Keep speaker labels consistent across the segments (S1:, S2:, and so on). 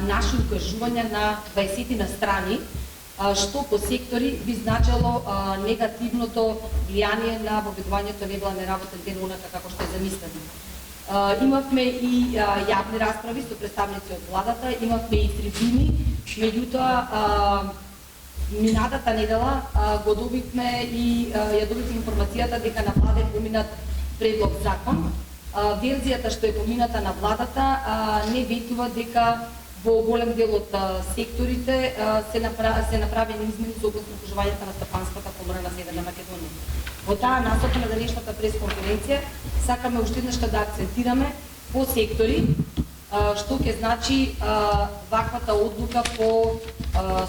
S1: наши укажувања на 20 на страни, што по сектори би значило негативното влијание на воведувањето неделен работен ден онака како што е замислено. Имавме и јавни расправи со представници од владата, имавме и трибуни, меѓутоа минатата недела го добивме и ја добивме информацијата дека на влада е поминат предлог закон. Верзијата што е помината на владата не ветува дека во голем дел од секторите се направени измени согласно укажувањата на Стопанската комора на Северна Македонија. Во таа насока на денешната пресконференција сакаме уште еднаш да акцентираме по сектори што ќе значи ваквата одлука по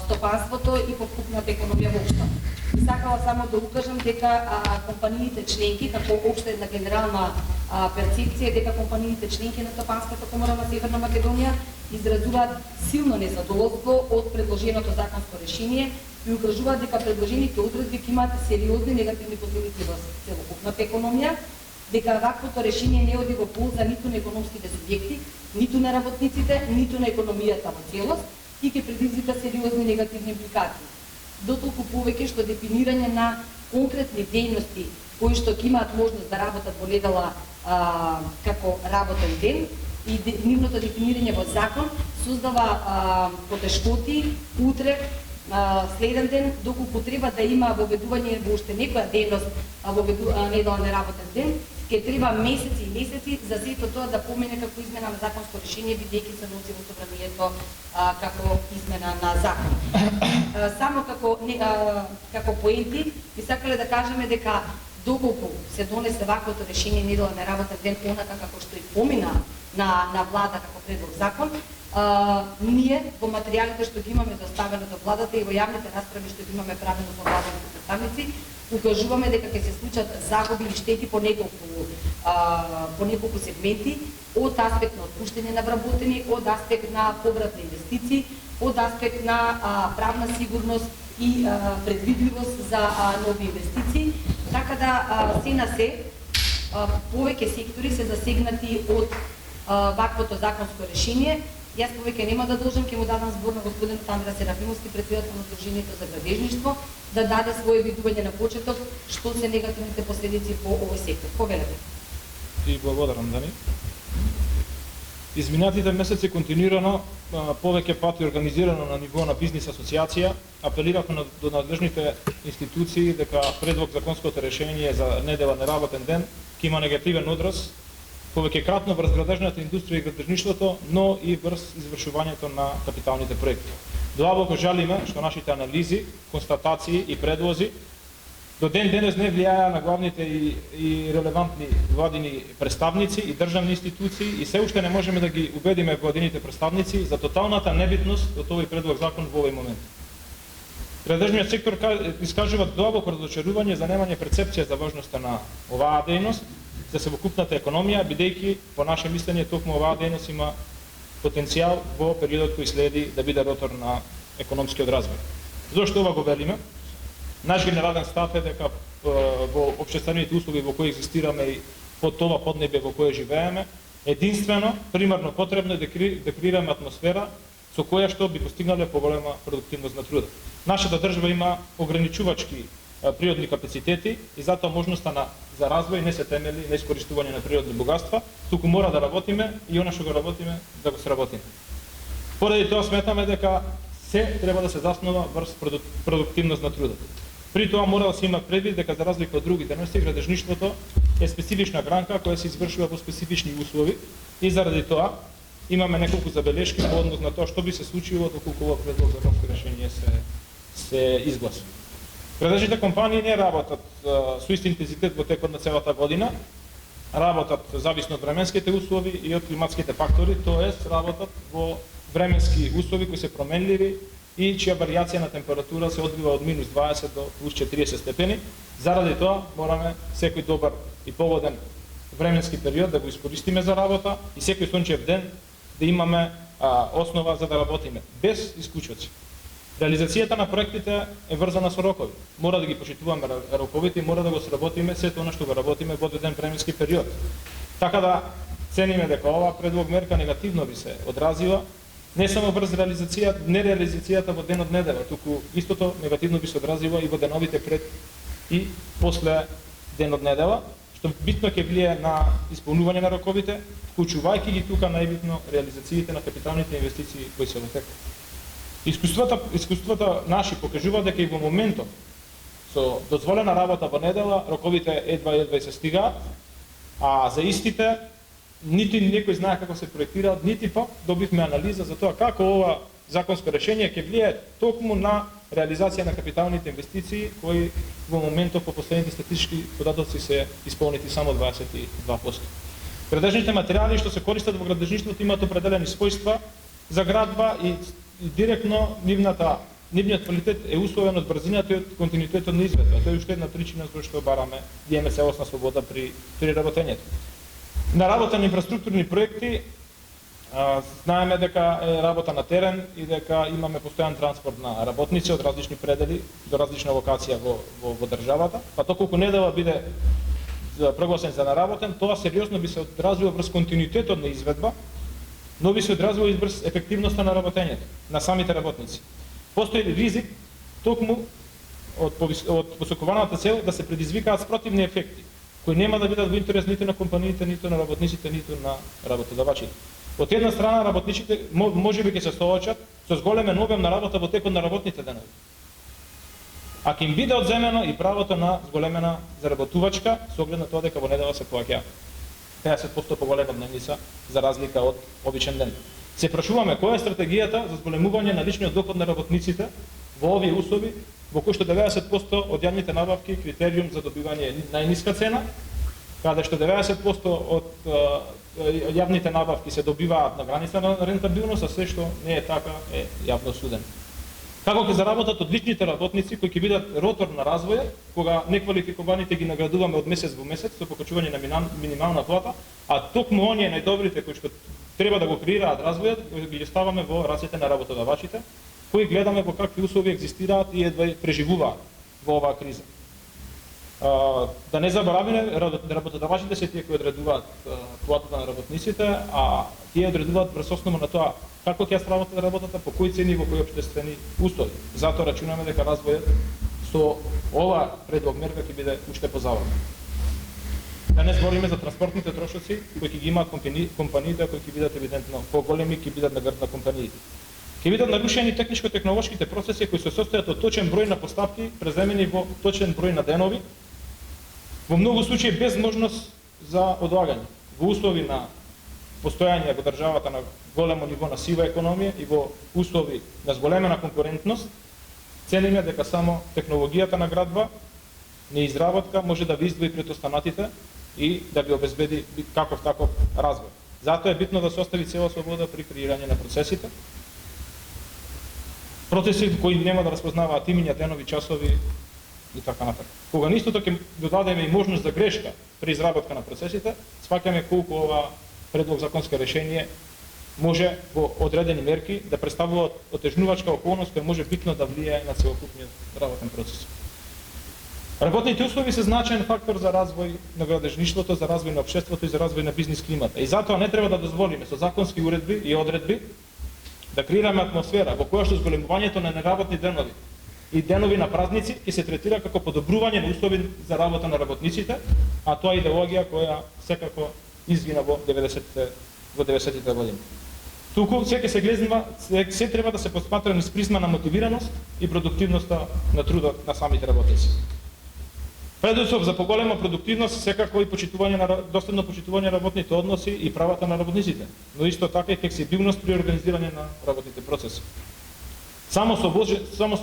S1: стопанството и по вкупната економија воопшто. И сакала само да укажам дека компаниите членки, како општа една генерална перцепција, дека компаниите членки на Стопанската комора на Северна Македонија изразуваат силно незадоволство од предложеното законско решение и укажуваат дека предложените одредби ќе имаат сериозни негативни последици во целокупната економија, дека ваквото решение не оди во полза ниту на економските субјекти, ниту на работниците, ниту на економијата во целост и ќе предизвика сериозни негативни импликации. Дотолку повеќе што дефинирање на конкретни дејности кои што ќе имаат можност да работат во недела како работен ден и нивното дефинирање во закон создава потешкоти утре, следен ден, доколку треба да има воведување во уште некоја дејност неделен работен ден, ќе треба месеци и месеци за сето тоа да помине како измена на законско решение, бидејќи се носи во собранието како измена на закон. Само како поенти, би сакале да кажеме дека доколку се донесе ваквото решение неделен работен ден онака како што и помина на влада како предлог закон, ние во материјалите што ги имаме доставено до владата и во јавните расправи што ги имаме правено со владените представници, укажуваме дека ќе се случат загуби и штети по неколку сегменти, од аспект на отпуштање на вработени, од аспект на поврат на инвестиции, од аспект на правна сигурност и предвидливост за нови инвестиции, така да се на се повеќе сектори се засегнати од ваквото законско решение. Јас повеќе нема да должам, ќе му дадам збор на господин Тандра Серафимовски, председател на Сдруженијето за градежништво, да даде свое видување на почеток што се негативните последици по овој сектор. Повелете.
S2: И благодарам, Дани. Изминатите месеци континуирано повеќе пати организирано на ниво на бизнис асоциација апелиравме до надлежните институции дека предлог законското решение за неделен работен ден ќе има негативен одраз повеќекратно врз градежната индустрија и градежништвото, но и врз извршувањето на капиталните проекти. Длабоко жалиме што нашите анализи, констатации и предлози до ден денес не влијаја на главните и релевантни владини представници и државни институции и се уште не можеме да ги убедиме владините представници за тоталната небитност од овој предлог закон во овој момент. Градежниот сектор искажува длабоко разочарување за немање перцепција за важноста на оваа дејност за совокупната економија, бидејќи по наше мислење токму оваа дејност има потенцијал во периодот кој следи да биде ротор на економскиот развој. Зошто ова го велиме? Наш генерален став е дека во општествените услови во кои екзистираме и под ова поднебе во кое живееме, единствено, примарно потребно е да креираме атмосфера со која што би постигнале поголема продуктивност на труда. Нашата држава има ограничувачки природни капацитети и затоа можноста за развој не се темели на искористување на природни богатства, туку мора да работиме и она што го работиме да го сработиме. Поради тоа сметаме дека се треба да се заснова врз продуктивност на трудот. При тоа мора да се има предвид дека за разлика од други дејности градежништвото е специфична гранка која се извршува во специфични услови и заради тоа имаме неколку забелешки по однос на тоа што би се случило доколку ова предлог законско решение се изгласи. Градежните компании не работат со ист интензитет во текот на целата година, работат зависно од временските услови и од климатските фактори, тоест работат во временски услови кои се променливи и чија варијација на температура се одвива од минус 20 до плюс 40 степени. Заради тоа мораме секој добар и погоден временски период да го искористиме за работа и секој сончев ден да имаме основа за да работиме, без исклучоци. Реализацијата на проектите е врзана со рокови. Мора да ги почитуваме роковите и мора да го сработиме сето она што го работиме во одреден временски период. Така да цениме дека ова предлог мерка негативно би се одразила Не само врз нереализацијата во денот недела, туку истото негативно би се одразило и во деновите пред и после денот недела, што битно ќе влие на исполнување на роковите, вклучувајќи ги тука најбитно реализациите на капиталните инвестиции кои се во тек. Искуствата наши покажуваат дека и во моментот со дозволена работа во недела, роковите едва се стигаат, а за истите нити некој знае како се проектираат, нити пак добивме анализа за тоа како ова законско решение ќе влие токму на реализација на капиталните инвестиции, кои во моментот по последните статистички податоци се исполнети само 22%. Градежните материјали што се користат во градежништвото имаат определени својства за градба и директно нивниот квалитет е условен од брзината и од континуитетот на изведба. Тоа е уште една причина зашто бараме да имаме целосна слобода при работењето. На работа на инфраструктурни проекти знаеме дека е работа на терен и дека имаме постојан транспорт на работници од различни предели до различна локација во државата, па доколку недела биде прогласен за наработен, тоа сериозно би се одразило врз континуитетот на изведба, но би се одразило и врз ефективноста на работењето на самите работници. Постои ризик токму од посокуваната цел да се предизвикаат спротивни ефекти, кои нема да бидат во интерес ниту на компаниите, ниту на работниците, ниту на работодавачите. Од една страна работниците можеби ќе се соочат со зголемен обем на работа во текот на работните денови. А ќе им биде одземено и правото на зголемена заработувачка со оглед на тоа дека во недела се плаќа 50% поголема дневница за разлика од обичен ден. Се прашуваме која е стратегијата за зголемување на личниот доход на работниците во овие услови, во кои што 90% од јавните набавки критериум за добивање најниска цена, каде што 90% од јавните набавки се добиваат на граница на рентабилност, а се што не е така е јавно осудено. Како ќе заработат одличните работници кои ќе бидат ротор на развојот, кога неквалификованите ги наградуваме од месец во месец со покачување на минимална плата, а токму оние најдобрите кои што треба да го креираат развојот, ги ставаме во рацете на работодавачите, кои гледаме во какви услови екзистираат и едва преживуваат во оваа криза. Да не заборавиме, работодавачите се тие кои одредуваат платата на работниците, а тие одредуваат врз основа на тоа како ќе сработат работата, по кои цени, во кои општествени услови. Затоа рачунаме дека развојот со ова предлог мерка ќе биде уште позабавен. Да не збориме за транспортните трошоци кои ќе ги имаат компаниите, кои ќе бидат евидентно поголеми, ќе бидат на грб на компаниите. Ќе бидат нарушени техничко-технолошките процеси кои се состојат од точен број на поставки, преземени во точен број на денови, во многу случаи без можност за одлагање. Во услови на постојање во државата на големо ниво на сива економија и во услови на зголемена конкурентност, цениме дека само технологијата на градба, неизработка може да ви издвои пред останатите и да ви обезбеди каков таков развој. Затоа е битно да се остави цела слобода при креирање на процесите кои нема да распознаваат имиња, денови, часови и така натаму. Кога на истото ќе додадеме и можност за грешка при изработка на процесите, сваќаме колку ова предлог законско решение може во одредени мерки да представува отежнувачка околност која може битно да влијае на целокупниот работен процес. Работните услови се значаен фактор за развој на градежништвото, за развој на општеството и за развој на бизнис климата. И затоа не треба да дозволиме со законски уредби и одредби да креираме атмосфера во која што зголемувањето на неработни денови и денови на празници ќе се третира како подобрување на услови за работа на работниците, а тоа е идеологија која секако извина во 90-те години. Туку се треба да се посматра низ призма на мотивираност и продуктивноста на трудот на самите работници. Предуслов за поголема продуктивност секако и доследно почитување на работните односи и правата на работниците, но исто така и флексибилност при организирање на работните процеси. Само со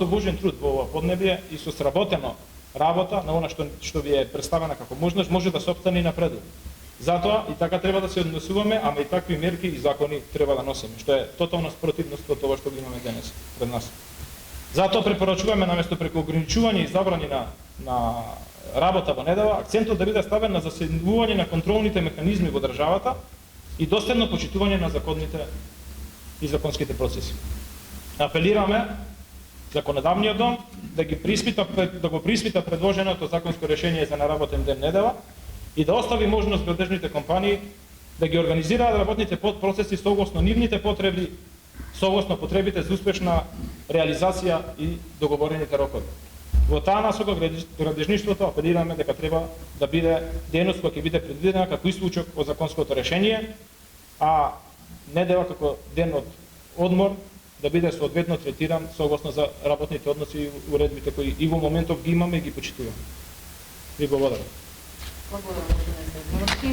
S2: вложен труд во ова поднебие и со сработено работа на она што ви е представена како можност, може да се опстане и напредува. Затоа и така треба да се однесуваме, ама и такви мерки и закони треба да носиме, што е тотална спротивност од тоа што го имаме денес пред нас. Затоа препорачуваме наместо преку ограничување и забрани на работа во недела, акцентот да биде ставен на заседнување на контролните механизми во државата и доследно почитување на законните и законските процеси. Апелираме законодавниот дом да го приспита предложеното законско решение за наработен ден недела и да остави можност градежните компании да ги организираат работните процеси согласно нивните потреби согласно потребите за успешна реализација и договорените рокови. Во таа насока градежништвото апелираме дека треба да биде дејност која ќе биде предвидена како исклучок од законското решение, а недела како ден од одмор да биде соодветно третиран согласно за работните односи и уредбите кои и во моментов ги имаме и ги почитуваме. Ви благодарам.
S1: Благодарам, господин Стефановски.